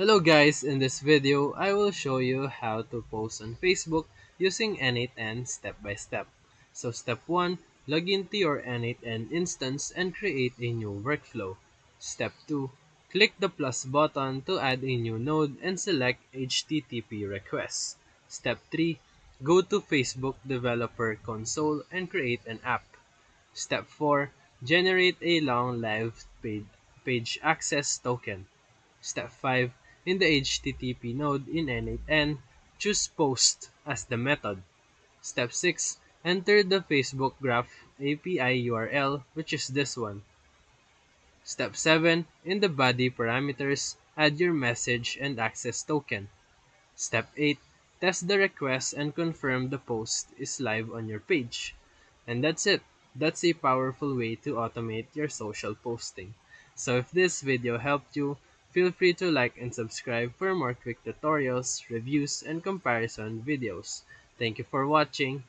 Hello guys, in this video, I will show you how to post on Facebook using N8N step by step. So step 1, log into your N8N instance and create a new workflow. Step 2, click the plus button to add a new node and select HTTP request. Step 3, go to Facebook Developer Console and create an app. Step 4, generate a long live page access token. Step 5. In the HTTP node in N8N, choose Post as the method. Step 6. Enter the Facebook Graph API URL, which is this one. Step 7. In the body parameters, add your message and access token. Step 8. Test the request and confirm the post is live on your page. And that's it. That's a powerful way to automate your social posting. So if this video helped you, feel free to like and subscribe for more quick tutorials, reviews, and comparison videos. Thank you for watching.